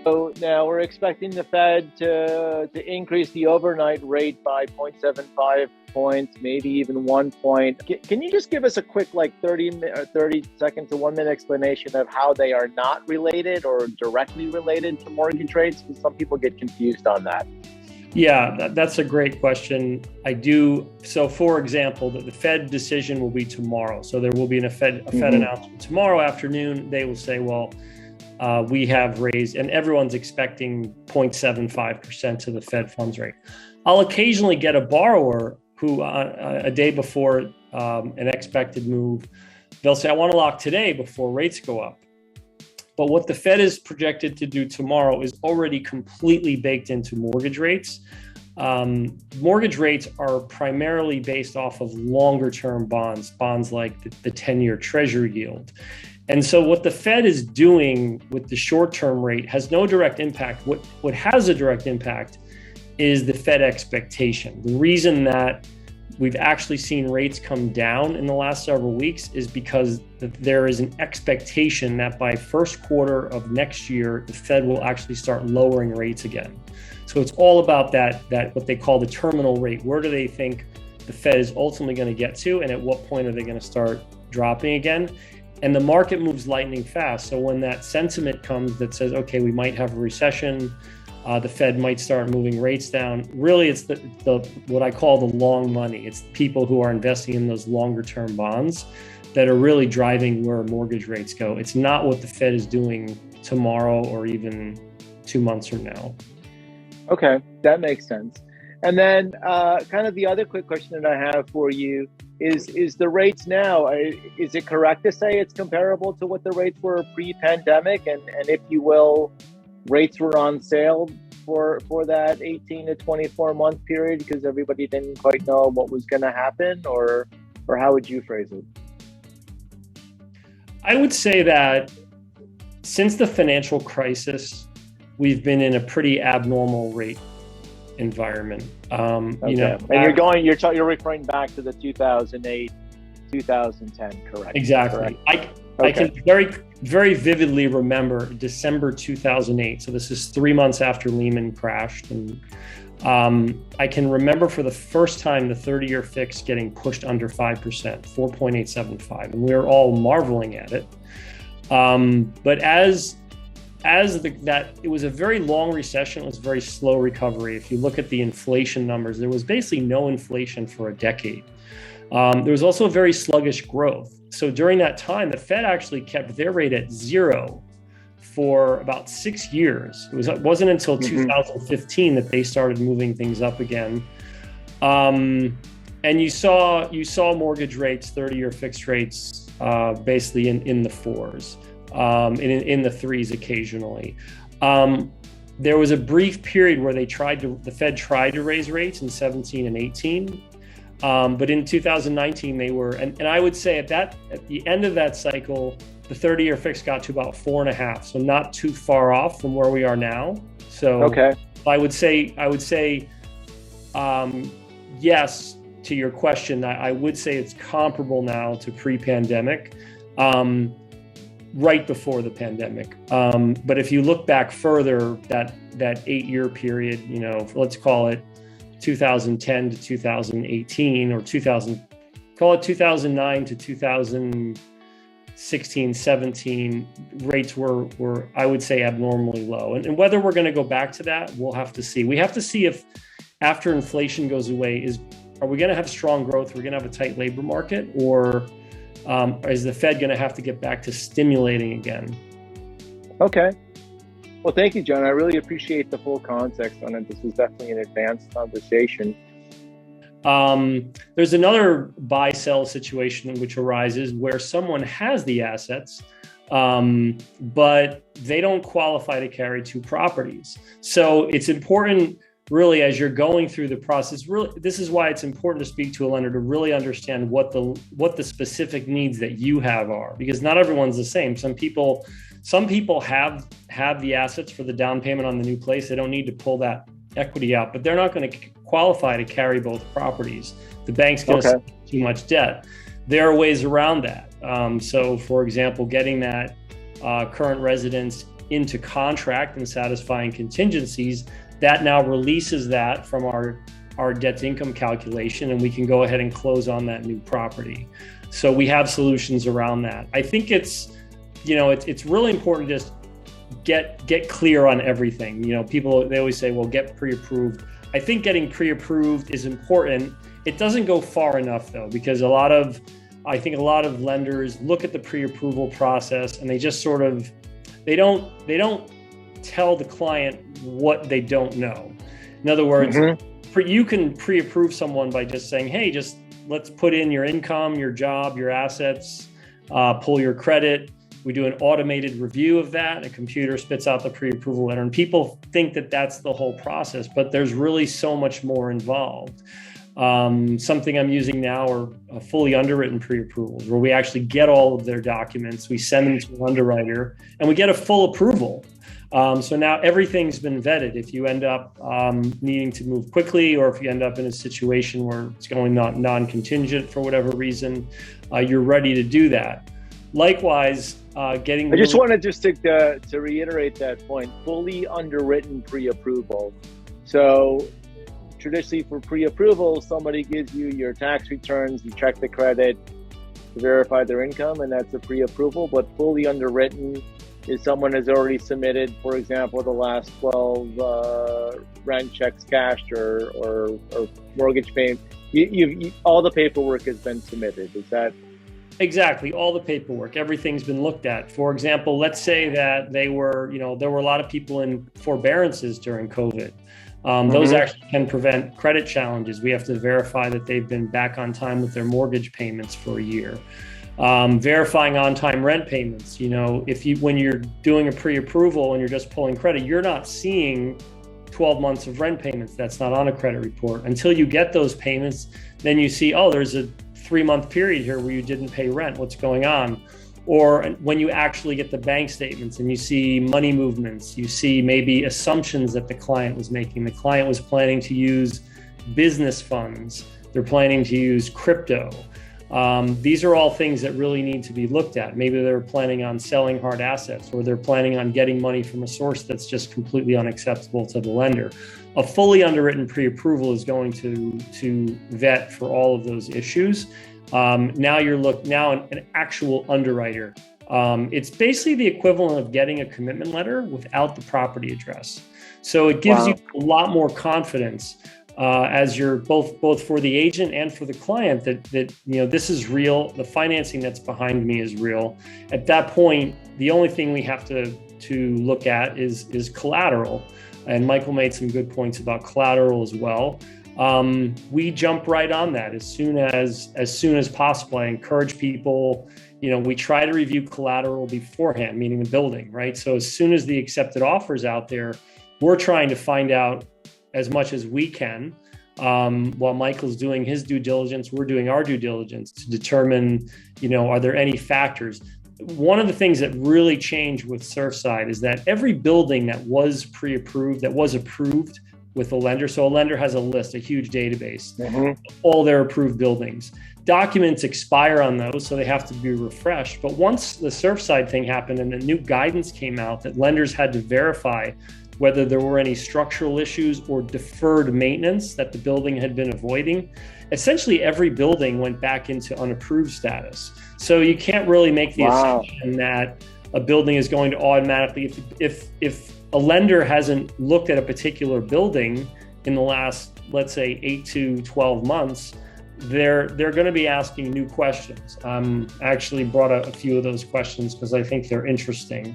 So now we're expecting the Fed to increase the overnight rate by 0.75 points, maybe even 1 point. Can you just give us a quick 30 second to 1 minute explanation of how they are not related or directly related to mortgage rates? Because some people get confused on that. Yeah, that's a great question. I do. So for example, the Fed decision will be tomorrow. So there will be a Fed announcement tomorrow afternoon. They will say, well, we have raised, and everyone's expecting 0.75% to the Fed funds rate. I'll occasionally get a borrower who a day before an expected move, they'll say, I want to lock today before rates go up. But what the Fed is projected to do tomorrow is already completely baked into mortgage rates. Mortgage rates are primarily based off of longer term bonds like the 10-year treasury yield. And so what the Fed is doing with the short-term rate has no direct impact. What has a direct impact is the Fed expectation. The reason that we've actually seen rates come down in the last several weeks is because there is an expectation that by first quarter of next year, the Fed will actually start lowering rates again. So it's all about that what they call the terminal rate. Where do they think the Fed is ultimately going to get to, and at what point are they going to start dropping again? And the market moves lightning fast. So when that sentiment comes that says, okay, we might have a recession, the Fed might start moving rates down. Really, it's the what I call the long money. It's people who are investing in those longer term bonds that are really driving where mortgage rates go. It's not what the Fed is doing tomorrow or even 2 months from now. Okay, that makes sense. And then kind of the other quick question that I have for you is the rates now, is it correct to say it's comparable to what the rates were pre-pandemic? And if you will, rates were on sale for that 18 to 24 month period because everybody didn't quite know what was going to happen, or how would you phrase it? I would say that since the financial crisis, we've been in a pretty abnormal rate environment. Okay. And you're referring back to the 2008, 2010, correct? Exactly. Correct. I can very vividly remember December 2008. So this is 3 months after Lehman crashed. And I can remember for the first time the 30-year fix getting pushed under 5%, 4.875. And we were all marveling at it. But it was a very long recession. It was a very slow recovery. If you look at the inflation numbers, there was basically no inflation for a decade. There was also very sluggish growth. So during that time, the Fed actually kept their rate at zero for about 6 years. It wasn't until 2015 that they started moving things up again. And you saw mortgage rates, 30-year fixed rates, basically in the fours, in the threes occasionally. There was a brief period where the Fed tried to raise rates in 17 and 18. But in 2019, they were, and I would say at the end of that cycle, the 30-year fix got to about 4.5, so not too far off from where we are now. So okay. I would say, yes to your question. I would say it's comparable now to pre-pandemic, right before the pandemic. But if you look back further, that 8-year period, let's call it 2010 to 2018, or 2009 to 2016, 17, rates were I would say abnormally low. And whether we're going to go back to that, we'll have to see. We have to see if after inflation goes away, are we going to have strong growth? We're going to have a tight labor market, or is the Fed going to have to get back to stimulating again? Okay. Well, thank you, John. I really appreciate the full context on it. This was definitely an advanced conversation. There's another buy-sell situation which arises where someone has the assets, but they don't qualify to carry two properties. So it's important, really, as you're going through the process, this is why it's important to speak to a lender to really understand what the specific needs that you have are, because not everyone's the same. Some people have the assets for the down payment on the new place. They don't need to pull that equity out, but they're not going to qualify to carry both properties. The bank's going to see too much debt. There are ways around that. So for example, getting that current residents into contract and satisfying contingencies, that now releases that from our debt to income calculation, and we can go ahead and close on that new property. So we have solutions around that. I think it's really important to just get clear on everything. People, they always say, well, get pre-approved. I think getting pre-approved is important. It doesn't go far enough though, because I think a lot of lenders look at the pre-approval process and they just sort of, they don't tell the client what they don't know. In other words, you can pre-approve someone by just saying, hey, just let's put in your income, your job, your assets, pull your credit. We do an automated review of that. A computer spits out the pre-approval letter. And people think that that's the whole process, but there's really so much more involved. Something I'm using now are fully underwritten pre-approvals, where we actually get all of their documents, we send them to an underwriter, and we get a full approval. So now everything's been vetted. If you end up needing to move quickly, or if you end up in a situation where it's going non-contingent for whatever reason, you're ready to do that. Likewise, I just wanted to reiterate that point, fully underwritten pre-approval. So traditionally for pre-approval, somebody gives you your tax returns, you check the credit to verify their income, and that's a pre-approval. But fully underwritten is someone has already submitted, for example, the last 12 rent checks cashed or mortgage payment. All the paperwork has been submitted. Is that? Exactly. All the paperwork, everything's been looked at. For example, let's say that there were a lot of people in forbearances during COVID. Those actually can prevent credit challenges. We have to verify that they've been back on time with their mortgage payments for a year. Verifying on-time rent payments. When you're doing a pre-approval and you're just pulling credit, you're not seeing 12 months of rent payments. That's not on a credit report. Until you get those payments, then you see, oh, there's a 3-month period here where you didn't pay rent. What's going on? Or when you actually get the bank statements and you see money movements, you see maybe assumptions that the client was making. The client was planning to use business funds. They're planning to use crypto. These are all things that really need to be looked at. Maybe they're planning on selling hard assets, or they're planning on getting money from a source that's just completely unacceptable to the lender. A fully underwritten pre-approval is going to vet for all of those issues. Now an actual underwriter. It's basically the equivalent of getting a commitment letter without the property address. So it gives you a lot more confidence as you're both for the agent and for the client that this is real. The financing that's behind me is real. At that point, the only thing we have to look at is collateral. And Michael made some good points about collateral as well. We jump right on that as soon as possible. I encourage people, we try to review collateral beforehand, meaning the building, right? So as soon as the accepted offer's out there, we're trying to find out as much as we can. While Michael's doing his due diligence, we're doing our due diligence to determine, are there any factors? One of the things that really changed with Surfside is that every building that was pre-approved, that was approved with a lender. So a lender has a list, a huge database, all their approved buildings. Documents expire on those, so they have to be refreshed. But once the Surfside thing happened and the new guidance came out that lenders had to verify whether there were any structural issues or deferred maintenance that the building had been avoiding, essentially every building went back into unapproved status. So you can't really make the assumption that a building is going to automatically, if a lender hasn't looked at a particular building in the last, let's say, 8 to 12 months, they're going to be asking new questions. I actually brought a few of those questions because I think they're interesting.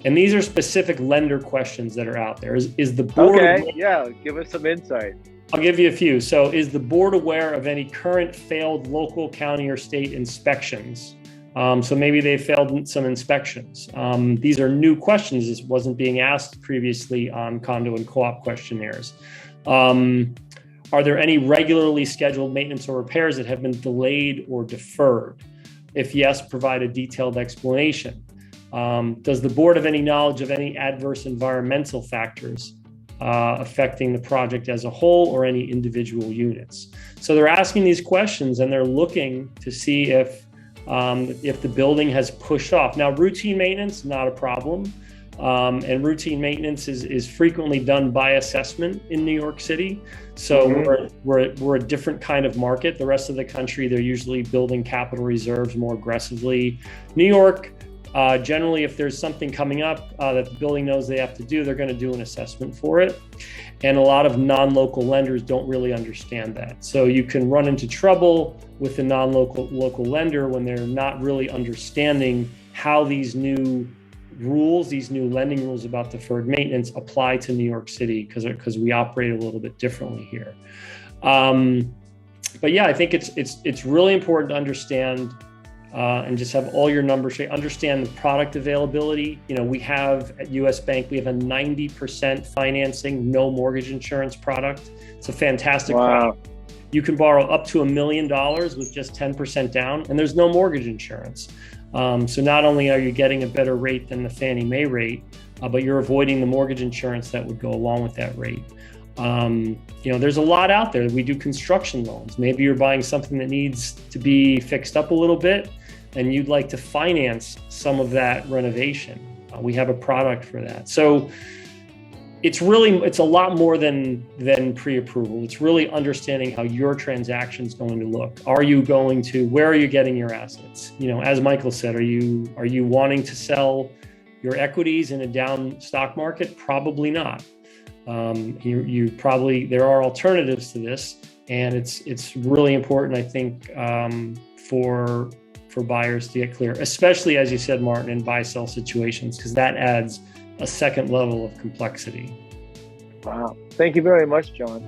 And these are specific lender questions that are out there. Is the board... Okay, yeah, give us some insight. I'll give you a few. So is the board aware of any current failed local, county, or state inspections? So maybe they failed some inspections. These are new questions. This wasn't being asked previously on condo and co-op questionnaires. Are there any regularly scheduled maintenance or repairs that have been delayed or deferred? If yes, provide a detailed explanation. Does the board have any knowledge of any adverse environmental factors affecting the project as a whole or any individual units? So they're asking these questions and they're looking to see if if the building has pushed off. Now, routine maintenance, not a problem. And routine maintenance is frequently done by assessment in New York City. So we're a different kind of market. The rest of the country, they're usually building capital reserves more aggressively. New York, generally, if there's something coming up that the building knows they have to do, they're going to do an assessment for it. And a lot of non-local lenders don't really understand that. So you can run into trouble with a local lender when they're not really understanding how these new lending rules about deferred maintenance apply to New York City, because we operate a little bit differently here. But yeah, I think it's really important to understand and just have all your numbers straight. Understand the product availability. We have at US Bank, we have a 90% financing, no mortgage insurance product. It's a fantastic product. You can borrow up to $1 million with just 10% down, and there's no mortgage insurance. So not only are you getting a better rate than the Fannie Mae rate, but you're avoiding the mortgage insurance that would go along with that rate. There's a lot out there. We do construction loans. Maybe you're buying something that needs to be fixed up a little bit, and you'd like to finance some of that renovation. We have a product for that. So it's a lot more than pre-approval. It's really understanding how your transaction is going to look. Where are you getting your assets? As Michael said, are you wanting to sell your equities in a down stock market? Probably not. There are alternatives to this, and it's really important, I think, for buyers to get clear, especially, as you said, Martin, in buy-sell situations, because that adds a second level of complexity. Wow. Thank you very much, John.